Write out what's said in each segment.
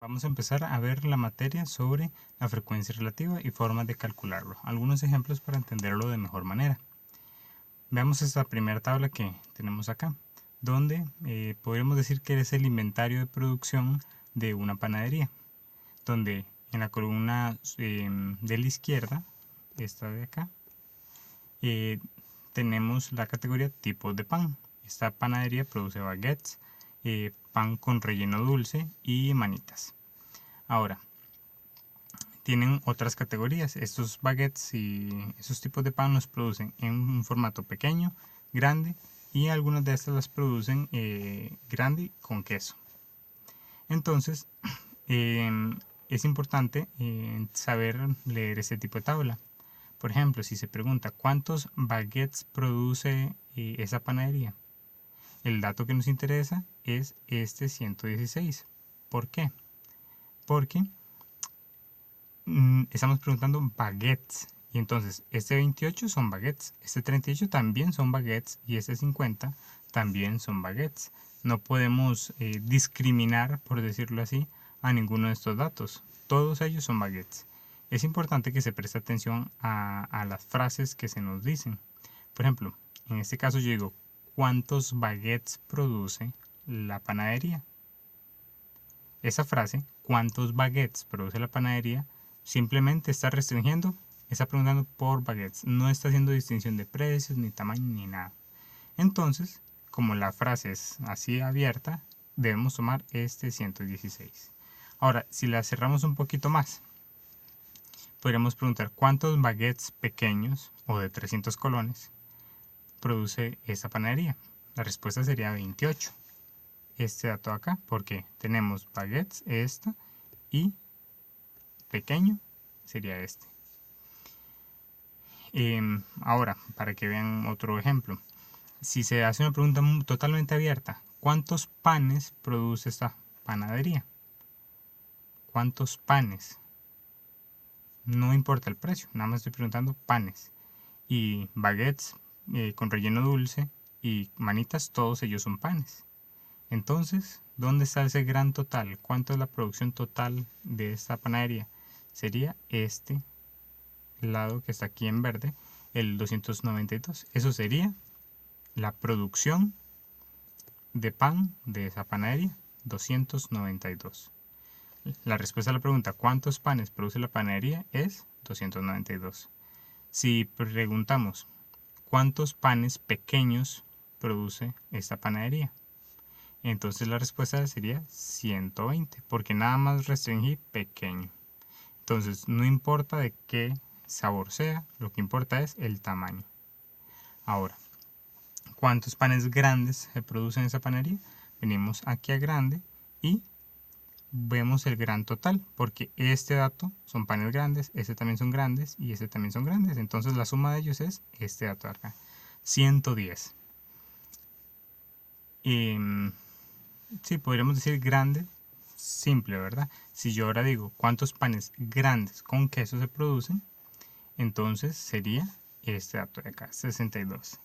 Vamos a empezar a ver la materia sobre la frecuencia relativa y formas de calcularlo. Algunos ejemplos para entenderlo de mejor manera. Veamos esta primera tabla que tenemos acá, donde podríamos decir que es el inventario de producción de una panadería, donde en la columna de la izquierda, esta de acá, tenemos la categoría tipos de pan. Esta panadería produce baguettes, pan con relleno dulce y manitas. Ahora, tienen otras categorías. Estos baguettes y esos tipos de pan los producen en un formato pequeño, grande, y algunas de estas las producen grande con queso. Entonces, es importante saber leer este tipo de tabla. Por ejemplo, si se pregunta cuántos baguettes produce esa panadería, el dato que nos interesa es este 116. ¿Por qué? Porque estamos preguntando baguettes. Y entonces, este 28 son baguettes, este 38 también son baguettes y este 50 también son baguettes. No podemos discriminar, por decirlo así, a ninguno de estos datos. Todos ellos son baguettes. Es importante que se preste atención a las frases que se nos dicen. Por ejemplo, en este caso yo digo, ¿cuántos baguettes produce la panadería? Esa frase, ¿cuántos baguettes produce la panadería? Simplemente está restringiendo, está preguntando por baguettes. No está haciendo distinción de precios, ni tamaño, ni nada. Entonces, como la frase es así abierta, debemos tomar este 116. Ahora, si la cerramos un poquito más, podríamos preguntar cuántos baguettes pequeños o de 300 colones produce esta panadería. La respuesta sería 28. Este dato acá, porque tenemos baguettes, esta, y pequeño sería este. Ahora, para que vean otro ejemplo, si se hace una pregunta totalmente abierta, ¿cuántos panes produce esta panadería? ¿Cuántos panes? No importa el precio, nada más estoy preguntando panes. Y baguettes con relleno dulce y manitas, todos ellos son panes. Entonces, ¿dónde está ese gran total? ¿Cuánto es la producción total de esta panadería? Sería este lado que está aquí en verde, el 292. Eso sería la producción de pan de esa panadería, 292. La respuesta a la pregunta ¿cuántos panes produce la panadería? Es 292. Si preguntamos ¿cuántos panes pequeños produce esta panadería? Entonces la respuesta sería 120, porque nada más restringí pequeño. Entonces no importa de qué sabor sea, lo que importa es el tamaño. Ahora, ¿cuántos panes grandes se producen en esa panadería? Venimos aquí a grande y vemos el gran total, porque este dato son panes grandes, este también son grandes y este también son grandes. Entonces la suma de ellos es este dato de acá, 110. Sí, podríamos decir grande, simple, ¿verdad? Si yo ahora digo cuántos panes grandes con queso se producen, entonces sería este dato de acá, 62.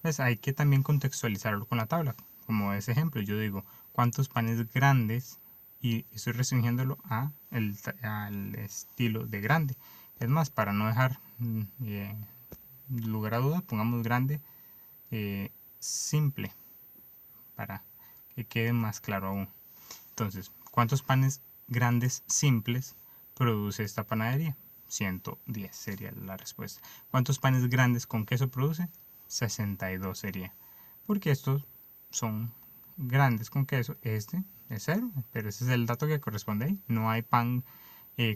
Pues hay que también contextualizarlo con la tabla. Como ese ejemplo, yo digo cuántos panes grandes y estoy restringiéndolo al estilo de grande. Es más, para no dejar lugar a duda, pongamos grande simple para que quede más claro aún. Entonces, ¿cuántos panes grandes simples produce esta panadería? 110 sería la respuesta. ¿Cuántos panes grandes con queso produce? 62 sería. Porque estos son grandes con queso. Este es 0, pero ese es el dato que corresponde ahí. No hay pan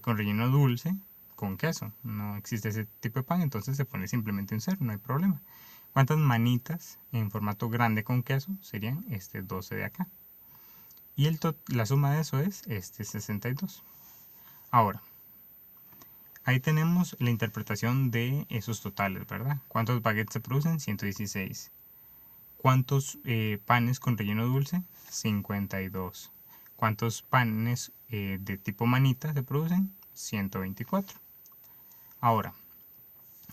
con relleno dulce con queso. No existe ese tipo de pan, entonces se pone simplemente un 0, no hay problema. ¿Cuántas manitas en formato grande con queso? Serían este 12 de acá. Y la suma de eso es este 62. Ahora, ahí tenemos la interpretación de esos totales, ¿verdad? ¿Cuántos baguettes se producen? 116. ¿Cuántos panes con relleno dulce? 52. ¿Cuántos panes de tipo manita se producen? 124. Ahora,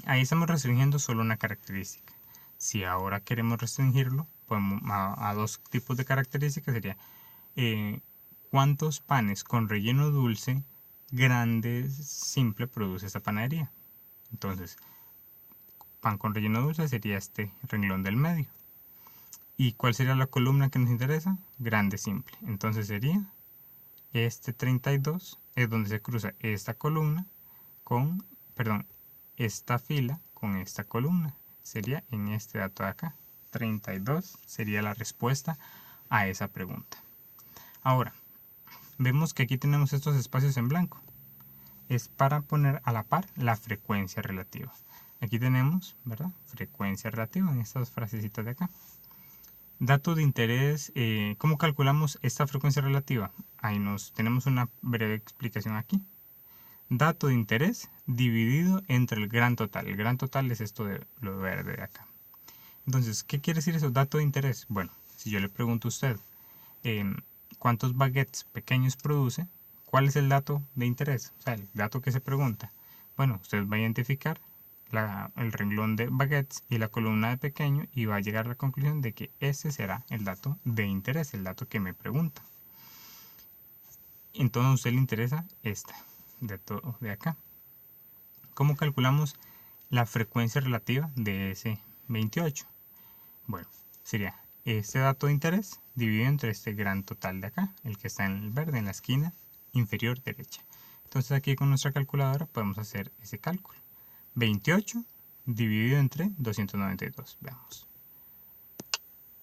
ahí estamos restringiendo solo una característica. Si ahora queremos restringirlo, podemos a dos tipos de características sería ¿cuántos panes con relleno dulce grande simple produce esta panadería? Entonces, pan con relleno dulce sería este renglón del medio. ¿Y cuál sería la columna que nos interesa? Grande simple. Entonces sería este 32, es donde se cruza esta columna con, perdón, esta fila con esta columna. Sería en este dato de acá. 32 sería la respuesta a esa pregunta. Ahora, vemos que aquí tenemos estos espacios en blanco. Es para poner a la par la frecuencia relativa. Aquí tenemos, ¿verdad? Frecuencia relativa en estas frasecitas de acá. Dato de interés, ¿cómo calculamos esta frecuencia relativa? Ahí tenemos una breve explicación aquí. Dato de interés dividido entre el gran total. El gran total es esto de lo verde de acá. Entonces, ¿qué quiere decir eso? Dato de interés. Bueno, si yo le pregunto a usted cuántos baguettes pequeños produce, ¿cuál es el dato de interés? O sea, el dato que se pregunta. Bueno, usted va a identificar el renglón de baguettes y la columna de pequeño y va a llegar a la conclusión de que ese será el dato de interés, el dato que me pregunta. Entonces a usted le interesa esta, de acá. ¿Cómo calculamos la frecuencia relativa de ese 28? Bueno, sería este dato de interés dividido entre este gran total de acá, el que está en el verde, en la esquina inferior derecha. Entonces aquí con nuestra calculadora podemos hacer ese cálculo. 28 dividido entre 292. Veamos.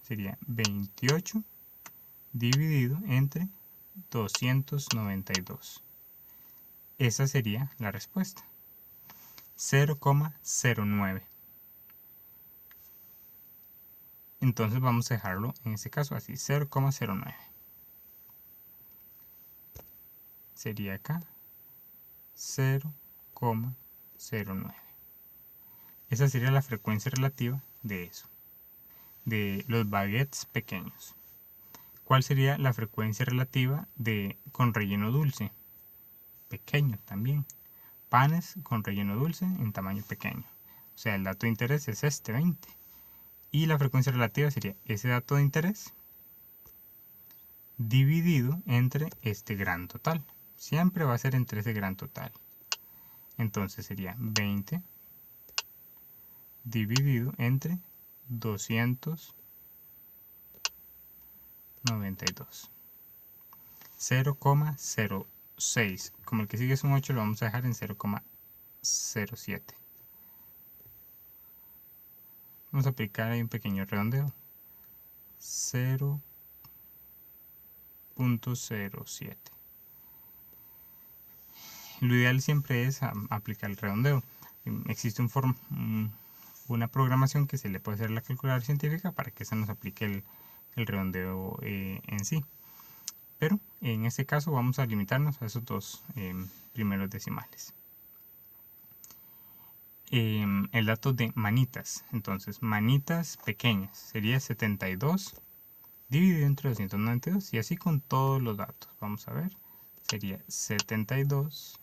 Sería 28 dividido entre 292. Esa sería la respuesta. 0,09. Entonces vamos a dejarlo en este caso así, 0,09. Sería acá 0,09. Esa sería la frecuencia relativa de eso, de los baguettes pequeños. ¿Cuál sería la frecuencia relativa con relleno dulce? Pequeño también. Panes con relleno dulce en tamaño pequeño. O sea, el dato de interés es este 20. Y la frecuencia relativa sería ese dato de interés dividido entre este gran total. Siempre va a ser entre ese gran total. Entonces sería 20 dividido entre 292. 0,06. Como el que sigue es un 8, lo vamos a dejar en 0,07. Vamos a aplicar ahí un pequeño redondeo. 0,07. Lo ideal siempre es aplicar el redondeo. Existe una programación que se le puede hacer a la calculadora científica para que se nos aplique el redondeo en sí. Pero en este caso vamos a limitarnos a esos dos primeros decimales. El dato de manitas. Entonces, manitas pequeñas sería 72 dividido entre 292 y así con todos los datos. Vamos a ver. Sería 72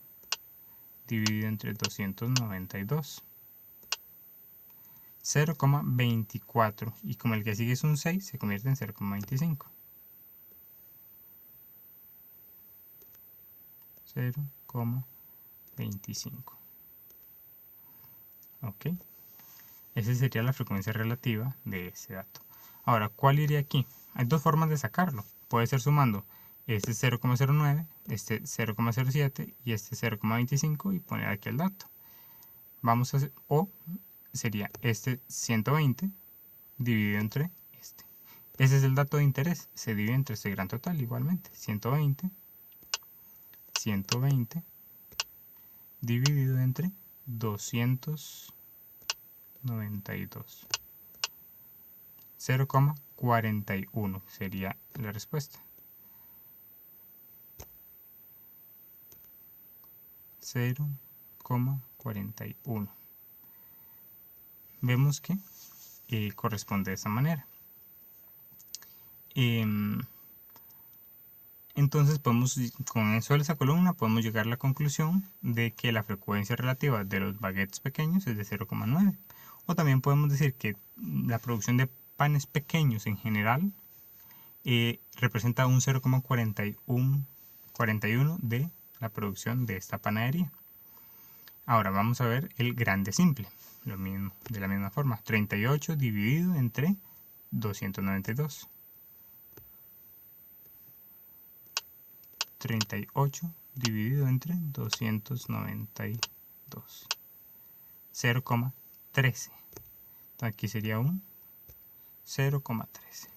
dividido entre 292. 0,24 y como el que sigue es un 6 se convierte en 0,25. 0,25. Ok, esa sería la frecuencia relativa de ese dato. Ahora, ¿cuál iría aquí? Hay dos formas de sacarlo. Puede ser sumando este 0,09, este 0,07 y este 0,25 y poner aquí el dato. Vamos a hacer, o sería este 120 dividido entre este. Ese es el dato de interés, se divide entre este gran total igualmente. 120 dividido entre 292. 0,41 sería la respuesta. 0,41. Vemos que corresponde de esa manera. Entonces con eso de esa columna podemos llegar a la conclusión de que la frecuencia relativa de los baguettes pequeños es de 0,9. O también podemos decir que la producción de panes pequeños en general representa un 0,41 de la producción de esta panadería. Ahora vamos a ver el grande simple, lo mismo, de la misma forma, 38 dividido entre 292. 38 dividido entre 292. 0,13. Aquí sería un 0,13.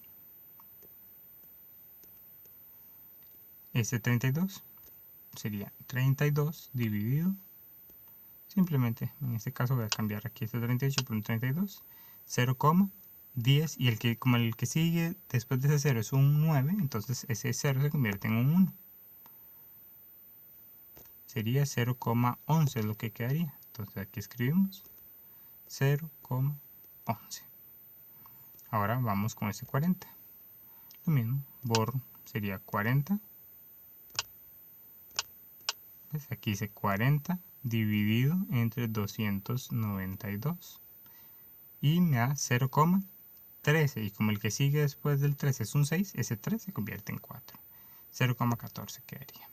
Este 32 sería 32 dividido, simplemente en este caso voy a cambiar aquí este 38 por un 32, 0,10, y como el que sigue después de ese 0 es un 9, entonces ese 0 se convierte en un 1. Sería 0,11 es lo que quedaría. Entonces aquí escribimos 0,11. Ahora vamos con ese 40. Lo mismo, borro, sería 40. ¿Ves? Aquí dice 40 dividido entre 292. Y me da 0,13. Y como el que sigue después del 3 es un 6, ese 3 se convierte en 4. 0,14 quedaría.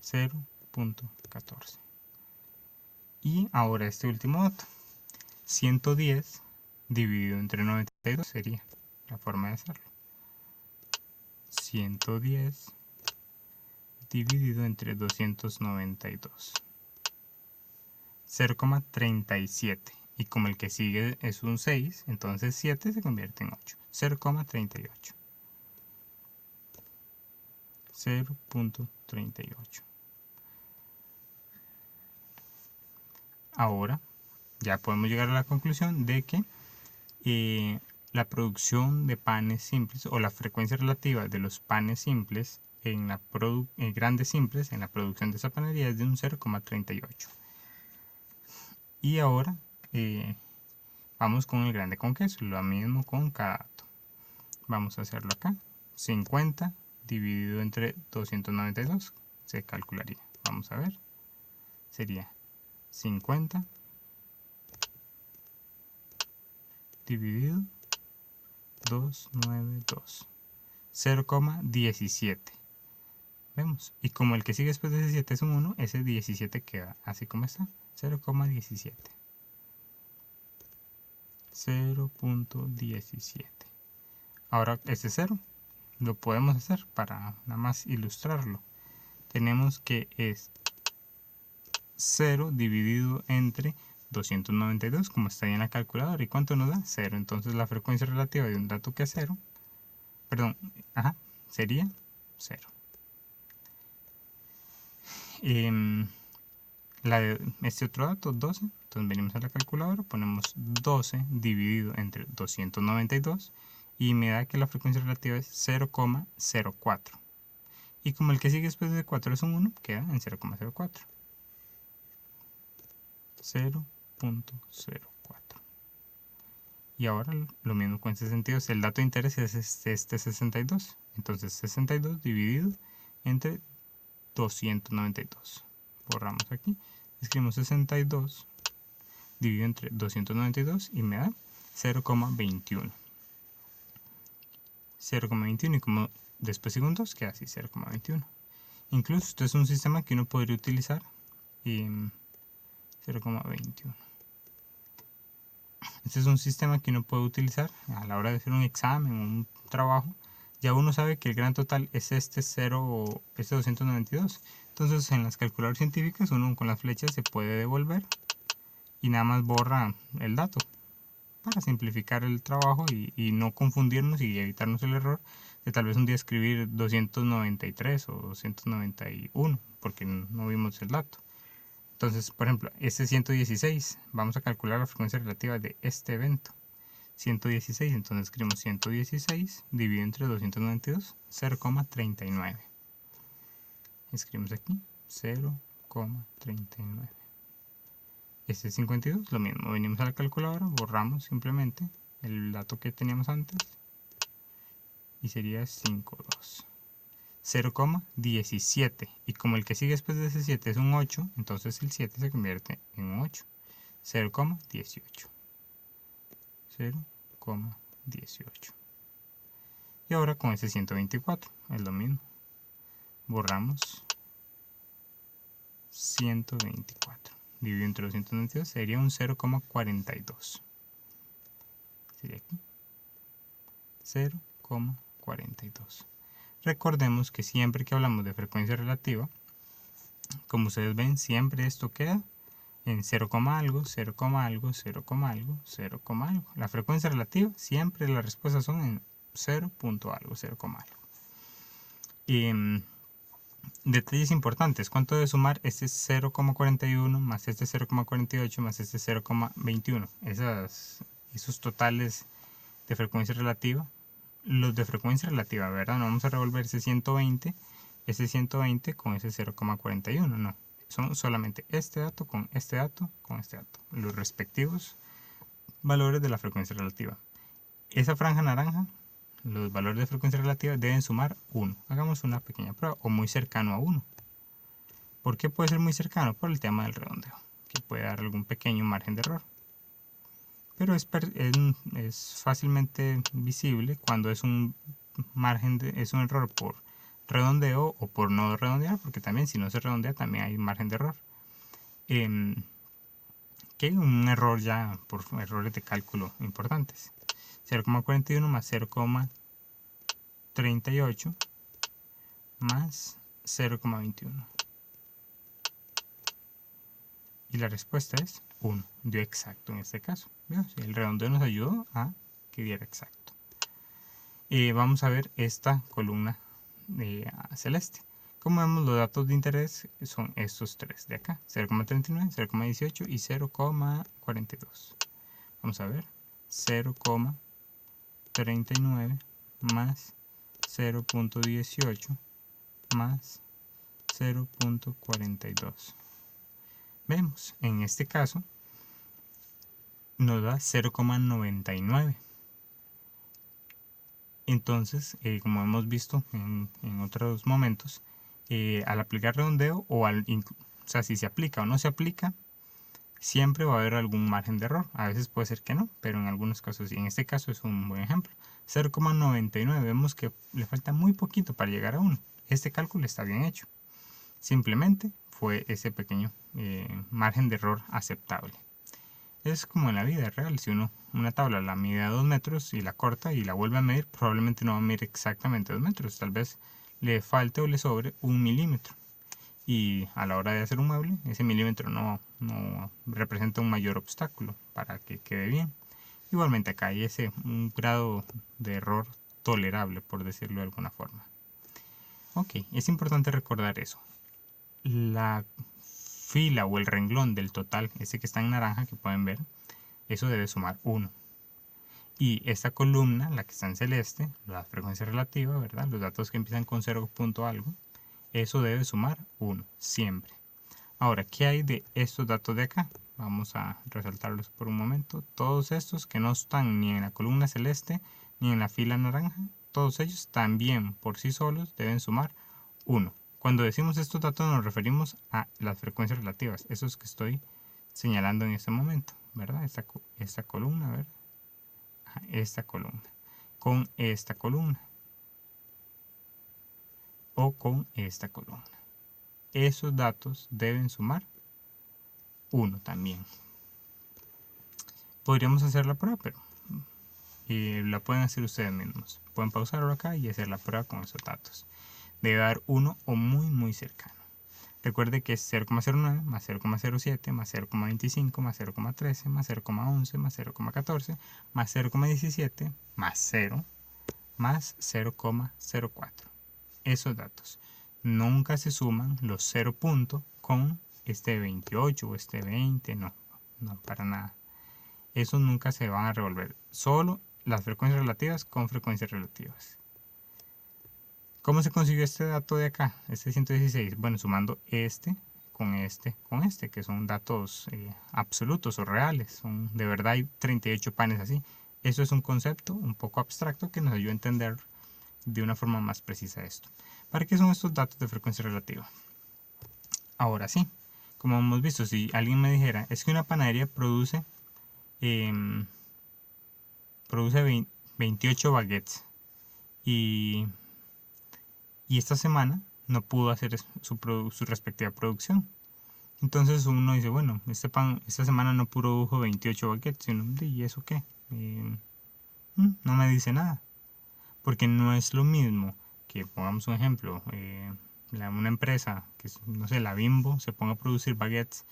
0,14. Y ahora este último dato. 110 dividido entre 92 sería la forma de hacerlo. 110 dividido entre 292. 0,37. Y como el que sigue es un 6, entonces 7 se convierte en 8. 0,38. 0,38. Ahora ya podemos llegar a la conclusión de que la producción de panes simples o la frecuencia relativa de los panes simples en grandes simples en la producción de esa panadería es de un 0,38. Y ahora vamos con el grande con queso, lo mismo con cada dato. Vamos a hacerlo acá. 50 dividido entre 292 se calcularía. Vamos a ver. Sería 50 dividido 292. 0,17. Vemos. Y como el que sigue después de ese 7 es un 1, ese 17 queda así como está. 0,17. 0,17. Ahora este 0 lo podemos hacer para nada más ilustrarlo. Tenemos que es 0 dividido entre 292, como está ahí en la calculadora. ¿Y cuánto nos da? 0. Entonces la frecuencia relativa de un dato que es 0, perdón, sería 0. Este otro dato, 12, entonces venimos a la calculadora, ponemos 12 dividido entre 292 y me da que la frecuencia relativa es 0,04. Y como el que sigue después de 4 es un 1, queda en 0,04. 0,04. Y ahora lo mismo con este sentido, el dato de interés es este 62. Entonces 62 dividido entre 292. Borramos aquí, escribimos 62 dividido entre 292 y me da 0,21. 0,21 y como después sigue un 2 queda así 0,21. Incluso esto es un sistema que uno podría utilizar. 0,21. Este es un sistema que uno puede utilizar a la hora de hacer un examen o un trabajo. Ya uno sabe que el gran total es este 0 o este 292. Entonces en las calculadoras científicas uno con las flechas se puede devolver y nada más borra el dato para simplificar el trabajo y no confundirnos y evitarnos el error de tal vez un día escribir 293 o 291 porque no vimos el dato. Entonces, por ejemplo, este 116, vamos a calcular la frecuencia relativa de este evento. 116, entonces escribimos 116 dividido entre 292, 0,39. Escribimos aquí 0,39. Este 52, lo mismo, venimos a la calculadora, borramos simplemente el dato que teníamos antes y sería 52. 0,17 y como el que sigue después de ese 7 es un 8, entonces el 7 se convierte en un 8. 0,18. 0,18. Y ahora con ese 124 es lo mismo. Borramos 124. Dividido entre 292 sería un 0,42. Sería aquí. 0,42. Recordemos que siempre que hablamos de frecuencia relativa, como ustedes ven, siempre esto queda en 0, algo, 0, algo, 0, algo, 0, algo. La frecuencia relativa, siempre las respuestas son en 0, algo, 0, algo. Detalles importantes. ¿Cuánto debe sumar este 0,41 más este 0,48 más este 0,21? Esos totales de frecuencia relativa. Los de frecuencia relativa, ¿verdad? No vamos a revolver ese 120 con ese 0,41, no. Son solamente este dato con este dato con este dato. Los respectivos valores de la frecuencia relativa. Esa franja naranja, los valores de frecuencia relativa deben sumar 1. Hagamos una pequeña prueba, o muy cercano a 1. ¿Por qué puede ser muy cercano? Por el tema del redondeo, que puede dar algún pequeño margen de error. Pero es fácilmente visible cuando es un es un error por redondeo o por no redondear, porque también si no se redondea también hay margen de error. Que un error ya por errores de cálculo importantes. 0,41 más 0,38 más 0,21. Y la respuesta es 1. Dio exacto en este caso. El redondeo nos ayudó a que diera exacto. Vamos a ver esta columna celeste. Como vemos, los datos de interés son estos tres de acá: 0,39, 0,18 y 0,42. Vamos a ver: 0,39 más 0,18 más 0,42. Vemos, en este caso nos da 0,99. Entonces, como hemos visto en otros momentos, al aplicar redondeo o sea, si se aplica o no se aplica, siempre va a haber algún margen de error. A veces puede ser que no, pero en algunos casos sí. En este caso es un buen ejemplo. 0,99, vemos que le falta muy poquito para llegar a 1. Este cálculo está bien hecho. Simplemente fue ese pequeño margen de error aceptable. Es como en la vida real: si uno una tabla la mide a 2 metros y la corta y la vuelve a medir, probablemente no va a medir exactamente 2 metros, tal vez le falte o le sobre 1 milímetro. Y a la hora de hacer un mueble, ese milímetro no representa un mayor obstáculo para que quede bien. Igualmente acá hay un grado de error tolerable, por decirlo de alguna forma. Ok, es importante recordar eso. La fila o el renglón del total, ese que está en naranja que pueden ver, eso debe sumar 1. Y esta columna, la que está en celeste, la frecuencia relativa, ¿verdad? Los datos que empiezan con 0 punto algo, eso debe sumar 1, siempre. Ahora, ¿qué hay de estos datos de acá? Vamos a resaltarlos por un momento. Todos estos que no están ni en la columna celeste ni en la fila naranja, todos ellos también por sí solos deben sumar 1. Cuando decimos estos datos nos referimos a las frecuencias relativas, esos que estoy señalando en este momento, ¿verdad? Esta columna, ¿verdad? Esta columna, con esta columna o con esta columna. Esos datos deben sumar 1 también. Podríamos hacer la prueba, pero la pueden hacer ustedes mismos. Pueden pausarlo acá y hacer la prueba con esos datos. Debe dar 1 o muy cercano. Recuerde que es 0,09 más 0,07 más 0,25 más 0,13 más 0,11 más 0,14 más 0,17 más 0 más 0,04. Esos datos nunca se suman los 0 puntos con este 28 o este 20, no, para nada. Esos nunca se van a revolver, solo las frecuencias relativas con frecuencias relativas. ¿Cómo se consiguió este dato de acá, este 116? Bueno, sumando este, que son datos absolutos o reales. De verdad hay 38 panes así. Eso es un concepto un poco abstracto que nos ayuda a entender de una forma más precisa esto. ¿Para qué son estos datos de frecuencia relativa? Ahora sí, como hemos visto, si alguien me dijera, es que una panadería produce 28 baguettes y, y esta semana no pudo hacer su respectiva producción. Entonces uno dice, bueno, este pan esta semana no produjo 28 baguettes, ¿y eso qué? No me dice nada, porque no es lo mismo que, pongamos un ejemplo, una empresa, que es, no sé, la Bimbo, se ponga a producir baguettes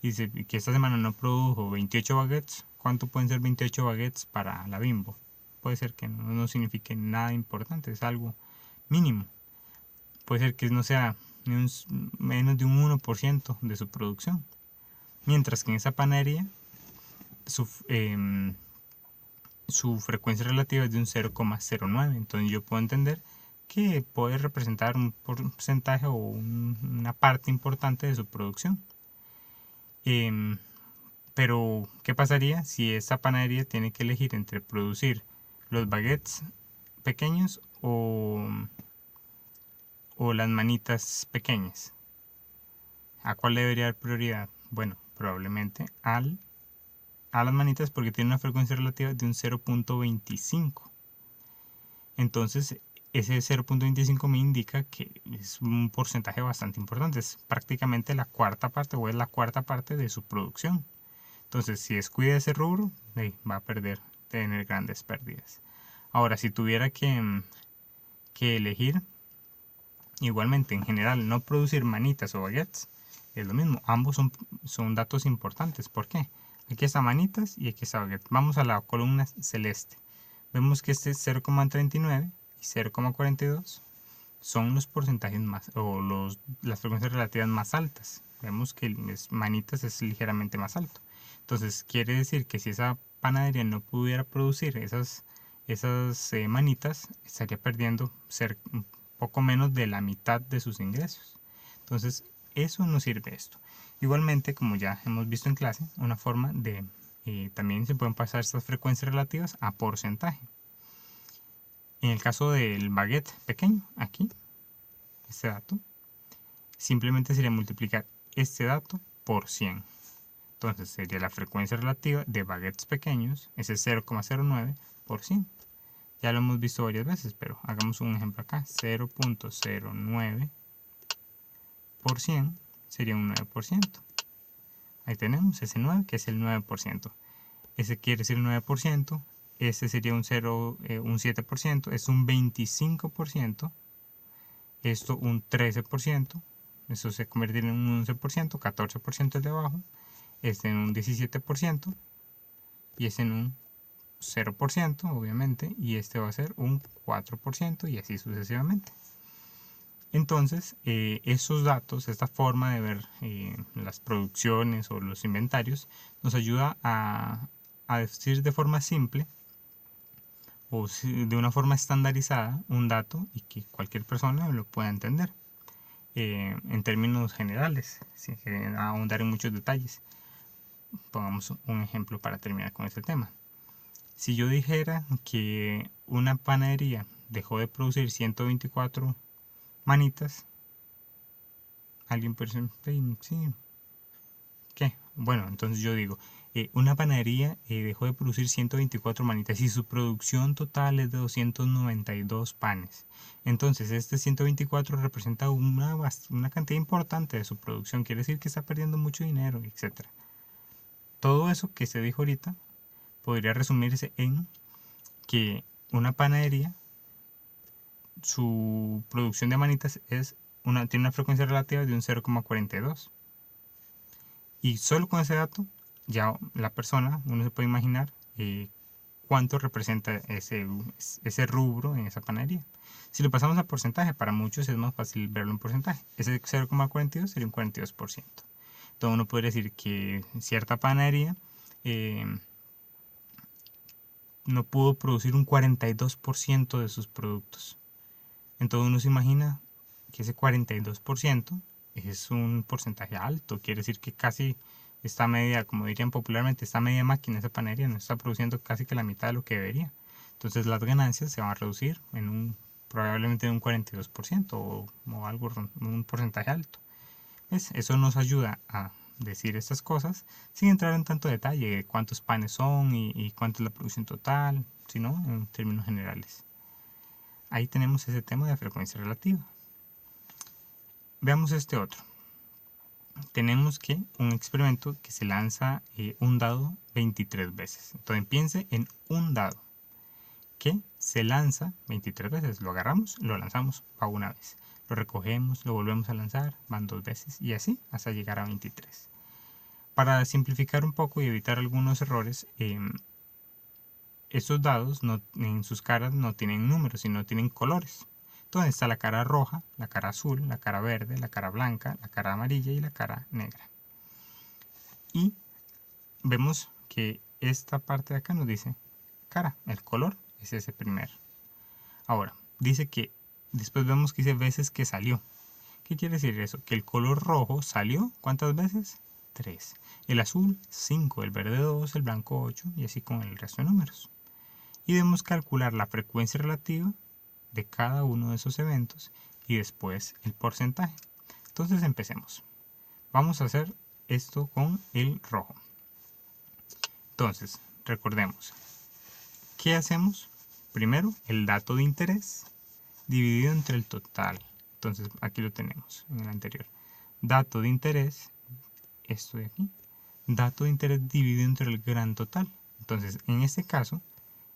y que esta semana no produjo 28 baguettes. ¿Cuánto pueden ser 28 baguettes para la Bimbo? Puede ser que no signifique nada importante, es algo mínimo. Puede ser que no sea ni menos de un 1% de su producción. Mientras que en esa panadería su frecuencia relativa es de un 0,09. Entonces yo puedo entender que puede representar un porcentaje o una parte importante de su producción. Pero, ¿qué pasaría si esta panadería tiene que elegir entre producir los baguettes pequeños o las manitas pequeñas? ¿A cuál le debería dar prioridad? Bueno, probablemente a las manitas, porque tiene una frecuencia relativa de un 0,25. Entonces, ese 0,25 me indica que es un porcentaje bastante importante. Es prácticamente la cuarta parte o es la cuarta parte de su producción. Entonces, si descuida ese rubro, va a tener grandes pérdidas. Ahora, si tuviera que elegir, igualmente, en general, no producir manitas o baguettes, es lo mismo. Ambos son datos importantes. ¿Por qué? Aquí está manitas y aquí está baguette. Vamos a la columna celeste. Vemos que este es 0,39 y 0,42 son los porcentajes más, o las frecuencias relativas más altas. Vemos que manitas es ligeramente más alto. Entonces quiere decir que si esa panadería no pudiera producir esas manitas, estaría perdiendo un poco menos de la mitad de sus ingresos. Entonces eso nos sirve esto. Igualmente, como ya hemos visto en clase, una forma de también se pueden pasar estas frecuencias relativas a porcentaje. En el caso del baguette pequeño, aquí, este dato, simplemente sería multiplicar este dato por 100. Entonces sería la frecuencia relativa de baguettes pequeños, ese 0,09 por 100. Ya lo hemos visto varias veces, pero hagamos un ejemplo acá. 0,09 por 100 sería un 9%. Ahí tenemos ese 9, que es el 9%. Ese quiere decir 9%. Ese sería un 7%. Es un 25%. Esto un 13%. Eso se convertiría en un 11%. 14% es de abajo. Este en un 17%. Y este en un 0%, obviamente, y este va a ser un 4% y así sucesivamente. Entonces, esos datos, esta forma de ver las producciones o los inventarios, nos ayuda a decir de forma simple o de una forma estandarizada un dato y que cualquier persona lo pueda entender en términos generales, sin ahondar en muchos detalles. Pongamos un ejemplo para terminar con este tema. Si yo dijera que una panadería dejó de producir 124 manitas, alguien puede decir, sí, ¿qué? Bueno, entonces yo digo, una panadería dejó de producir 124 manitas y su producción total es de 292 panes. Entonces este 124 representa una cantidad importante de su producción, quiere decir que está perdiendo mucho dinero, etc. Todo eso que se dijo ahorita podría resumirse en que una panadería, su producción de manitas tiene una frecuencia relativa de un 0,42. Y solo con ese dato, ya la persona, uno se puede imaginar cuánto representa ese rubro en esa panadería. Si lo pasamos a porcentaje, para muchos es más fácil verlo en porcentaje. Ese 0,42 sería un 42%. Entonces uno podría decir que cierta panadería no pudo producir un 42% de sus productos. Entonces uno se imagina que ese 42% es un porcentaje alto, quiere decir que casi esta media, como dirían popularmente, esta media máquina, esa panadería no está produciendo casi que la mitad de lo que debería. Entonces las ganancias se van a reducir probablemente en un 42% o algo, un porcentaje alto. Eso nos ayuda a decir estas cosas sin entrar en tanto detalle de cuántos panes son y cuánto es la producción total, sino en términos generales. ahí tenemos ese tema de frecuencia relativa. Veamos este otro. Tenemos que un experimento que se lanza un dado 23 veces. Entonces piense en un dado que se lanza 23 veces. Lo agarramos, lo lanzamos, va una vez. Lo recogemos, lo volvemos a lanzar, van 2 veces y así hasta llegar a 23. Para simplificar un poco y evitar algunos errores, estos dados en sus caras no tienen números, sino tienen colores. Entonces está la cara roja, la cara azul, la cara verde, la cara blanca, la cara amarilla y la cara negra. Y vemos que esta parte de acá nos dice cara, el color es ese primero. Ahora, dice que después vemos que dice veces que salió. ¿Qué quiere decir eso? Que el color rojo salió, ¿cuántas veces? 3. El azul, 5. El verde, 2. El blanco, 8. Y así con el resto de números. Y debemos calcular la frecuencia relativa de cada uno de esos eventos y después el porcentaje. Entonces empecemos. Vamos a hacer esto con el rojo. Entonces, recordemos. ¿Qué hacemos? Primero, el dato de interés dividido entre el total. Entonces, aquí lo tenemos en el anterior. Dato de interés, esto de aquí. Dato de interés dividido entre el gran total. Entonces, en este caso,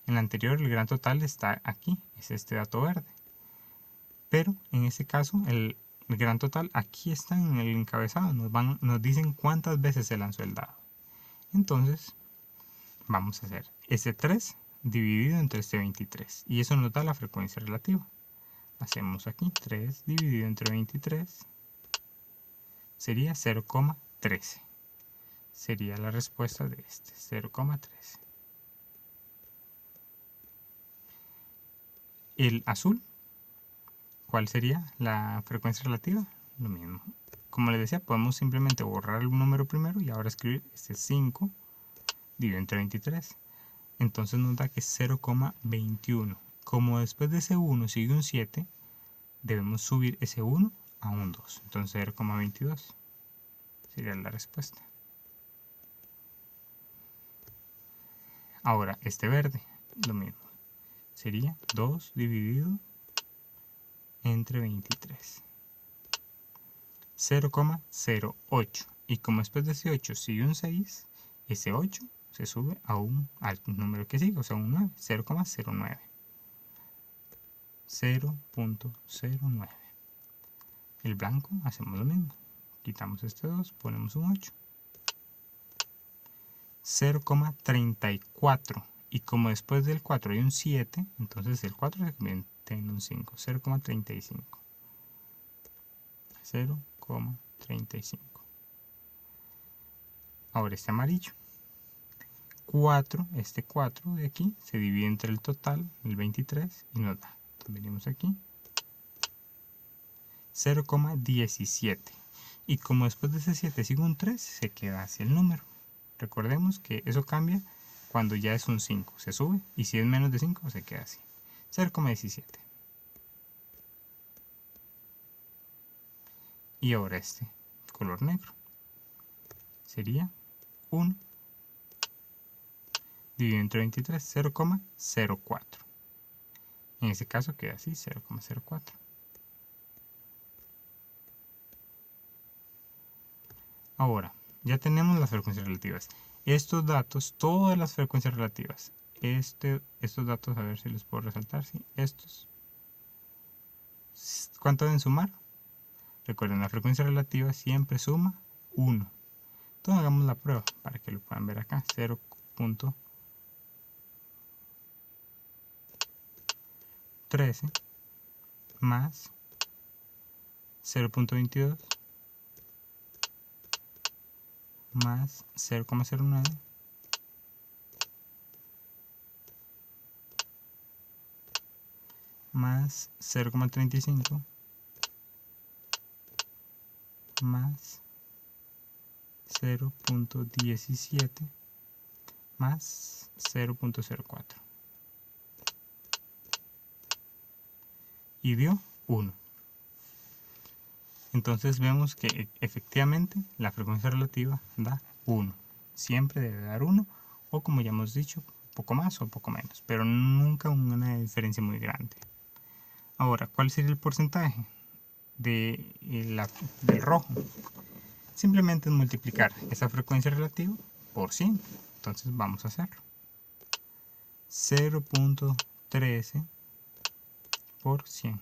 en el anterior el gran total está aquí, es este dato verde. Pero en este caso, el gran total aquí está en el encabezado. Nos dicen cuántas veces se lanzó el dado. Entonces, vamos a hacer ese 3 dividido entre este 23. Y eso nos da la frecuencia relativa. Hacemos aquí 3 dividido entre 23. Sería 0,13. Sería la respuesta de este, 0,13. El azul, ¿cuál sería la frecuencia relativa? Lo mismo. Como les decía, podemos simplemente borrar el número primero y ahora escribir este 5 dividido entre 23. Entonces nos da que es 0,21. Como después de ese 1 sigue un 7, debemos subir ese 1 a un 2. Entonces 0,22 sería la respuesta. Ahora, este verde, lo mismo. Sería 2 dividido entre 23. 0,08. Y como después de ese 8 sigue un 6, ese 8 se sube al número que sigue, o sea, un 9. 0,09. 0,09. El blanco hacemos lo mismo. Quitamos este 2, ponemos un 8. 0,34. Y como después del 4 hay un 7, entonces el 4 se convierte en un 5. 0,35. 0,35. Ahora este amarillo. 4, este 4 de aquí se divide entre el total, el 23, y nos da. Entonces venimos aquí. 0,17. Y como después de ese 7 sigue un 3, se queda hacia el número. Recordemos que eso cambia cuando ya es un 5, se sube, y si es menos de 5 se queda así. 0,17. Y ahora este color negro sería 1 dividido entre 23, 0,04. En ese caso queda así, 0,04. Ahora, ya tenemos las frecuencias relativas. Estos datos, todas las frecuencias relativas, estos datos, a ver si les puedo resaltar, ¿sí? Estos, ¿cuánto deben sumar? Recuerden, la frecuencia relativa siempre suma 1. Entonces hagamos la prueba para que lo puedan ver acá. 0,13 más 0,22 más 0,09 más 0,35 más 0,17 más 0,04 y dio 1. Entonces vemos que efectivamente la frecuencia relativa da 1. Siempre debe dar 1 o, como ya hemos dicho, poco más o poco menos, pero nunca una diferencia muy grande. Ahora, ¿cuál sería el porcentaje del rojo? Simplemente es multiplicar esa frecuencia relativa por 100. Entonces vamos a hacerlo. 0.13 por 100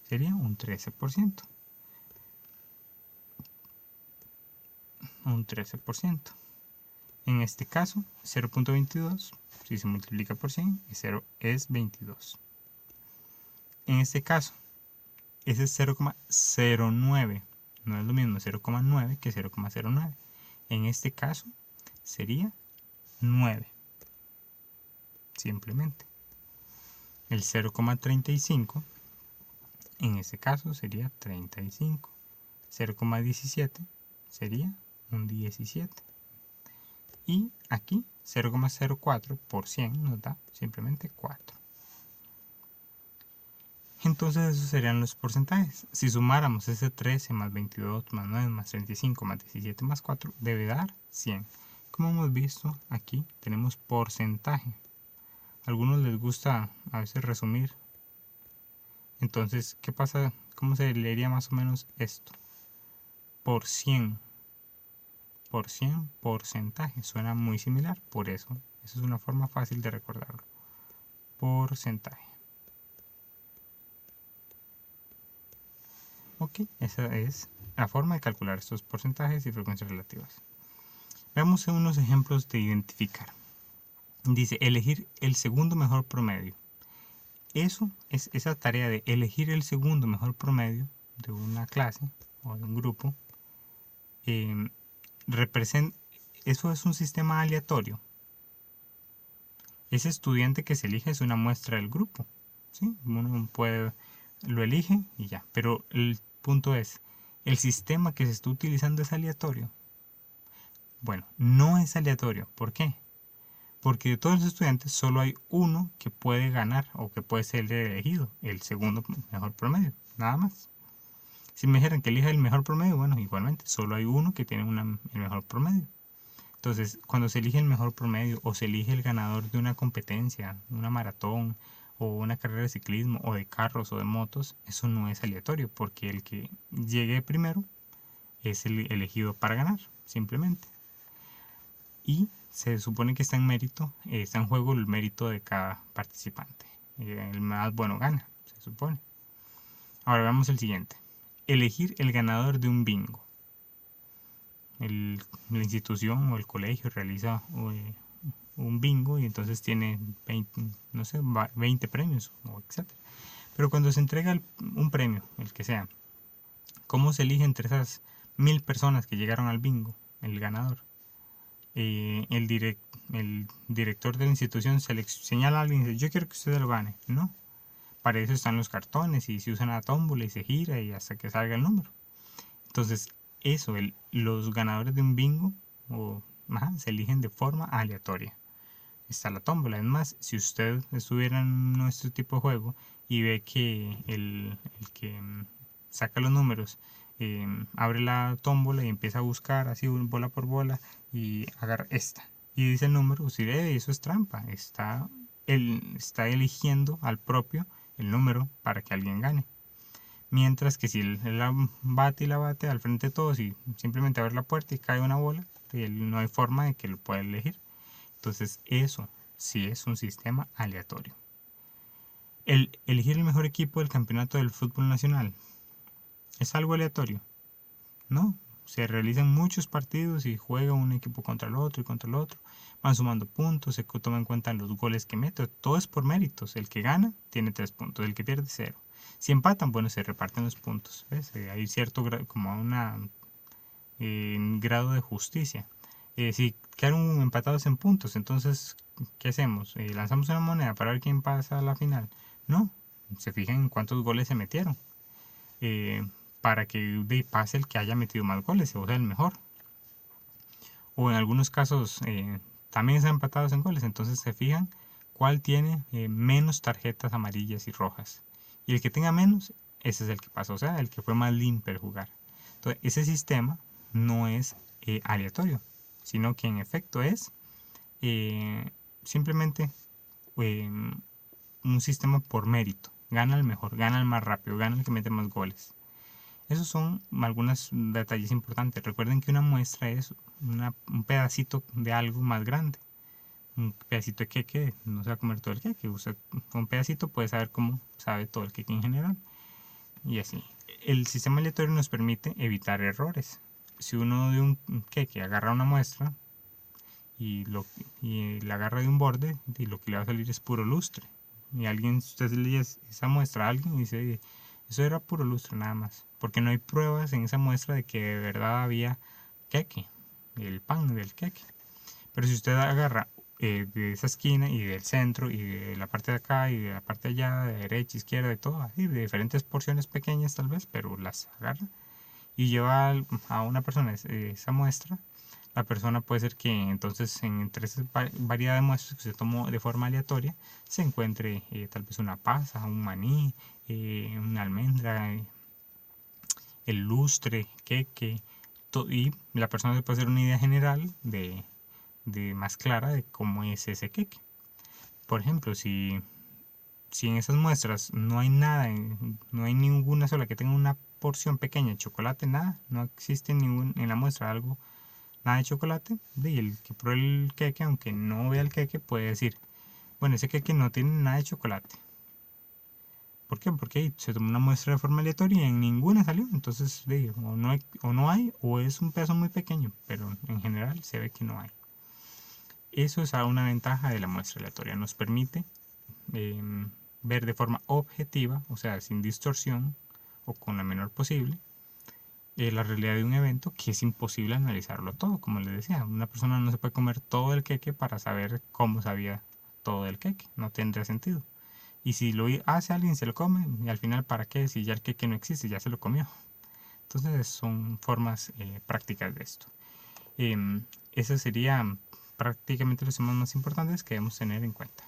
sería un 13%. Un 13%. En este caso, 0.22, si se multiplica por 100, es 22. En este caso, ese es 0,09. No es lo mismo 0,9 que 0,09. En este caso, sería 9. Simplemente. El 0,35, en este caso, sería 35. 0,17 sería un 17. Y aquí 0,04 por 100 nos da simplemente 4. Entonces esos serían los porcentajes. Si sumáramos ese 13 más 22 más 9 más 35 más 17 más 4 debe dar 100. Como hemos visto aquí tenemos porcentaje. A algunos les gusta a veces resumir. Entonces, ¿qué pasa? ¿Cómo se leería más o menos esto? Por 100. Por 100 porcentaje. Suena muy similar, por eso. Esa es una forma fácil de recordarlo. Porcentaje. Ok, esa es la forma de calcular estos porcentajes y frecuencias relativas. Veamos unos ejemplos de identificar. Dice, elegir el segundo mejor promedio. Eso es esa tarea de elegir el segundo mejor promedio de una clase o de un grupo. Eso es un sistema aleatorio. Ese estudiante que se elige es una muestra del grupo. ¿Sí? Uno lo elige y ya. Pero el punto es, ¿el sistema que se está utilizando es aleatorio? Bueno, no es aleatorio. ¿Por qué? Porque de todos los estudiantes solo hay uno que puede ganar o que puede ser elegido, el segundo mejor promedio, nada más. Si me dijeran que elija el mejor promedio, bueno, igualmente, solo hay uno que tiene el mejor promedio. Entonces, cuando se elige el mejor promedio o se elige el ganador de una competencia, una maratón o una carrera de ciclismo o de carros o de motos, eso no es aleatorio, porque el que llegue primero es el elegido para ganar, simplemente. Y se supone que está en juego el mérito de cada participante. El más bueno gana, se supone. Ahora veamos el siguiente. Elegir el ganador de un bingo. La institución o el colegio realiza un bingo y entonces tiene 20, no sé, 20 premios, etc. Pero cuando se entrega un premio, el que sea, ¿cómo se elige entre esas 1000 personas que llegaron al bingo, el ganador? El director de la institución señala a alguien y dice, yo quiero que usted lo gane. No, para eso están los cartones y se usa la tómbola y se gira y hasta que salga el número. Entonces, los ganadores de un bingo se eligen de forma aleatoria. Está la tómbola. Es más, si usted estuviera en nuestro tipo de juego y ve que el que saca los números abre la tómbola y empieza a buscar así bola por bola y agarra esta y dice el número, usted dice, eso es trampa, está eligiendo al propio el número para que alguien gane. Mientras que si él la bate y la bate al frente de todos y simplemente abre la puerta y cae una bola, no hay forma de que lo pueda elegir. Entonces eso sí es un sistema aleatorio. El elegir el mejor equipo del campeonato del fútbol nacional es algo aleatorio. No, se realizan muchos partidos y juega un equipo contra el otro y contra el otro. Van sumando puntos, se toman en cuenta los goles que mete. Todo es por méritos. El que gana tiene 3 puntos, el que pierde 0. Si empatan, bueno, se reparten los puntos. ¿Ves? Hay cierto como un grado de justicia. Si quedaron empatados en puntos, entonces, ¿qué hacemos? ¿Lanzamos una moneda para ver quién pasa a la final? No, se fijan en cuántos goles se metieron. Para que pase el que haya metido más goles, o sea, el mejor. O en algunos casos también están empatados en goles, entonces se fijan cuál tiene menos tarjetas amarillas y rojas. Y el que tenga menos, ese es el que pasa, o sea, el que fue más limpio al jugar. Entonces, ese sistema no es aleatorio, sino que en efecto es simplemente un sistema por mérito. Gana el mejor, gana el más rápido, gana el que mete más goles. Esos son algunos detalles importantes. Recuerden que una muestra es un pedacito de algo más grande. Un pedacito de queque no se va a comer todo el queque. Usted con un pedacito puede saber cómo sabe todo el queque en general. Y así. El sistema aleatorio nos permite evitar errores. Si uno de un queque agarra una muestra y la agarra de un borde, y lo que le va a salir es puro lustre. Y usted lee esa muestra a alguien y dice, eso era puro lustre nada más. Porque no hay pruebas en esa muestra de que de verdad había queque, el pan del queque. Pero si usted agarra de esa esquina y del centro y de la parte de acá y de la parte de allá, de derecha, izquierda, de todo, así, de diferentes porciones pequeñas tal vez, pero las agarra y lleva a una persona esa muestra, la persona puede ser que entonces entre esa variedad de muestras que se tomó de forma aleatoria se encuentre tal vez una pasa, un maní, una almendra, el lustre, queque, y la persona se puede hacer una idea general de más clara de cómo es ese queque. Por ejemplo, si en esas muestras no hay nada, no hay ninguna sola que tenga una porción pequeña de chocolate, nada, no existe en la muestra algo, nada de chocolate, y el que pruebe el queque, aunque no vea el queque, puede decir, bueno, ese queque no tiene nada de chocolate. ¿Por qué? Porque se tomó una muestra de forma aleatoria y en ninguna salió, entonces o es un pedazo muy pequeño, pero en general se ve que no hay. Eso es una ventaja de la muestra aleatoria, nos permite ver de forma objetiva, o sea, sin distorsión o con la menor posible, la realidad de un evento, que es imposible analizarlo todo. Como les decía, una persona no se puede comer todo el queque para saber cómo sabía todo el queque, no tendría sentido. Y si lo hace alguien, se lo come, y al final, ¿para qué? Si ya el queque no existe, ya se lo comió. Entonces son formas prácticas de esto. Esos serían prácticamente los temas más importantes que debemos tener en cuenta.